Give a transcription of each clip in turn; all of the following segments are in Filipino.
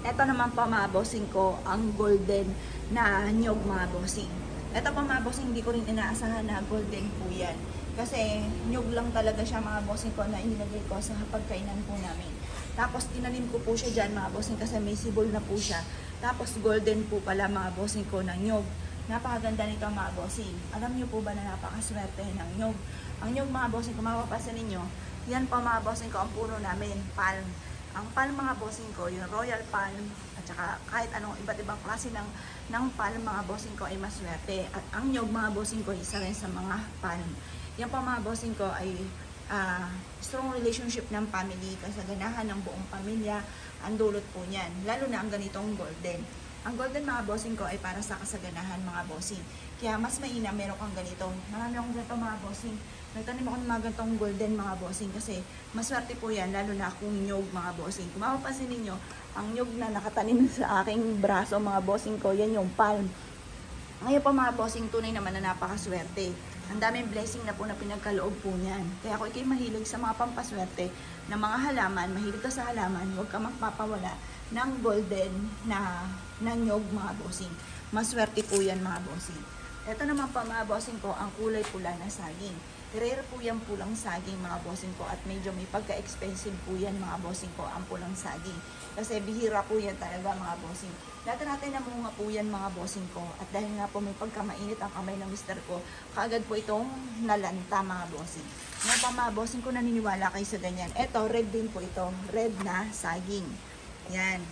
Ito naman po mga bossing ko, ang golden na nyog mga bossing. Ito po mga bossing, hindi ko rin inaasahan na golden po yan. Kasi nyog lang talaga siya mga bossing ko na inilagay ko sa pagkainan po namin. Tapos tinanim ko po siya dyan mga bossing kasi may sibol na po siya. Tapos golden po pala mga bossing ko na nyog. Napakaganda nito mga bossing. Alam niyo po ba na napakaswerte ng nyog? Ang nyog mga bossing, kung mapapansin ninyo, yan po mga bossing ko ang puno namin, palm. Ang palm mga bossing ko, yung royal palm, at saka kahit anong iba't ibang klase ng palm mga bossing ko ay maswerte. At ang nyog mga bossing ko, isa rin sa mga palm. Yan po mga bossing ko ay strong relationship ng family, kasaganahan ng buong pamilya, ang dulot po niyan. Lalo na ang ganitong golden. Ang golden mga bossing ko ay para sa kasaganahan mga bossing. Kaya mas mainam meron kang ganito. Marami akong ganito mga bossing. Nagtanim ako ng mga ganitong golden mga bossing kasi maswerte po yan lalo na akong nyog mga bossing. Kung mapapansin ninyo, ang nyog na nakatanim sa aking braso mga bossing ko, yan yung palm. Ngayon po mga bossing, tunay naman na napakaswerte. Ang daming blessing na po na pinagkaloob po niyan. Kaya kung ikay mahilig sa mga pampaswerte ng mga halaman, mahilig ka sa halaman, huwag ka magpapawala ng golden na nyog mga bossing. Maswerte po yan mga bossing. Ito naman pa mga bossing ko, ang kulay pula na saging. Rare po yan pulang saging mga bossing ko at medyo may pagka-expensive po yan mga bossing ko ang pulang saging. Kasi bihira po yan talaga mga bossing. Dati natin namunga po yan mga bossing ko at dahil nga po may pagkamainit ang kamay ng mister ko, kaagad po itong nalanta mga bossing. Ngayon pa mga bossing ko naniniwala kayo sa ganyan. Ito, red din po ito. Red na saging. Yan.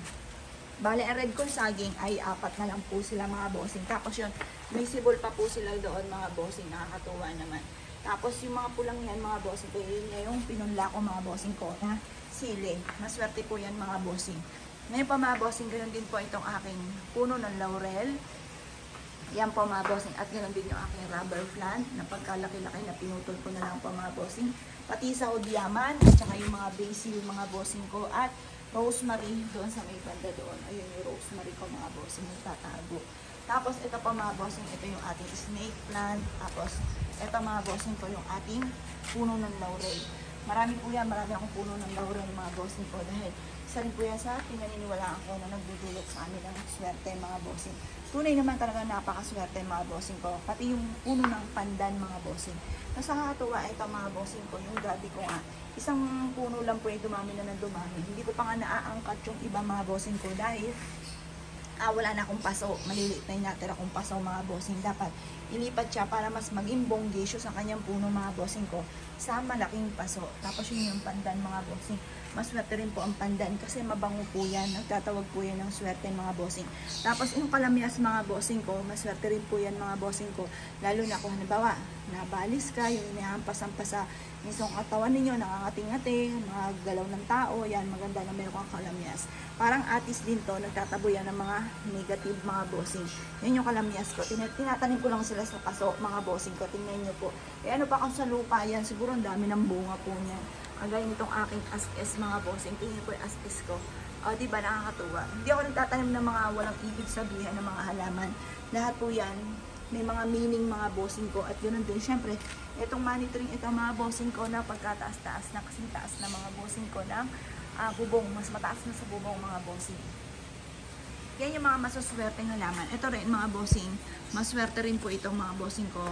Bale, ang red kong saging ay 4 na lang po sila mga bossing. Tapos yun, may sibol pa po sila doon mga bossing. Nakakatuwa naman. Tapos yung mga pulang yan mga bossing ko, yun yung pinunla ko mga bossing ko na sili. Maswerte po yan mga bossing. Ngayon pa mga bossing, ganoon din po itong aking puno ng laurel. Yan po mga bossing. At ganoon din yung aking rubber plant na pagkalaki-laki na pinutol ko na lang po mga bossing. Pati sa odiaman, at saka yung mga basil mga bossing ko. At rosemary doon sa may banda doon. Ayun yung rosemary ko mga bossing, nagtatago. Tapos ito pa mga bossing, ito yung ating snake plant. Tapos ito mga bossing ko yung ating puno ng laurel. Marami po yan, marami akong puno ng laurel mga bossing ko dahil isa rin po yan sa pinaniniwalaan ko na nagdudulot sa amin ng swerte mga bossing. Tunay naman talaga napakaswerte mga bossing ko. Pati yung puno ng pandan mga bossing. Mas nakakatuwa ito mga bossing ko, yung gabi ko nga. Isang puno lang po yung dumami na dumami. Hindi ko pa nga naaangkat yung iba mga bossing ko dahil wala na akong paso. Maliliit na yung natira akong paso mga bossing. Dapat ilipat siya para mas maging bonggisyo sa kanyang puno mga bossing ko sa malaking paso. Tapos yun yung pandan mga bossing. Maswerte rin po ang pandan kasi mabango po yan. Nagtatawag po yan ng swerte mga bossing. Tapos yung kalamias mga bossing ko, maswerte rin po yan mga bossing ko. Lalo na kung halimbawa, nabalis ka, yung inahampas-hampas sa mismong katawan ninyo, nakangati-ngati, mga galaw ng tao, yan, maganda na meron kang kalamias. Parang atis din to, nagtataboy yan ng mga negative mga bossing. Yan yung kalamias ko. Tinatanim ko lang sila sa paso, mga bossing ko. Tingnan nyo po. Eh ano pa kung sa lupa yan, siguro ang dami ng bunga po niyan. Kagaya nitong aking askes mga bossing. Tingnan po yung askes ko. O, diba, nakakatuwa. Hindi ako nagtatanim ng mga walang ibig sabihin ng mga halaman. Lahat po yan, may mga meaning mga bossing ko. At ganoon din, syempre, itong monitoring, itong mga bossing ko na pagkataas-taas na, kasing taas na mga bossing ko ng bubong. Mas mataas na sa bubong mga bossing. Yan yung mga masuswerteng halaman. Ito rin mga bossing, maswerte rin po itong mga bossing ko.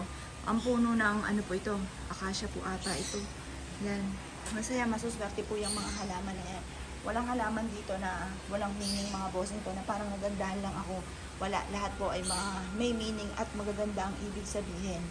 Ang puno ng ano po ito, acacia po ata ito. Yan. Masaya, masuswerte po yung mga halaman na yan. Walang halaman dito na walang meaning mga bossing ko na parang nagandahan lang ako. Wala, lahat po ay mga may meaning at magaganda ang ibig sabihin.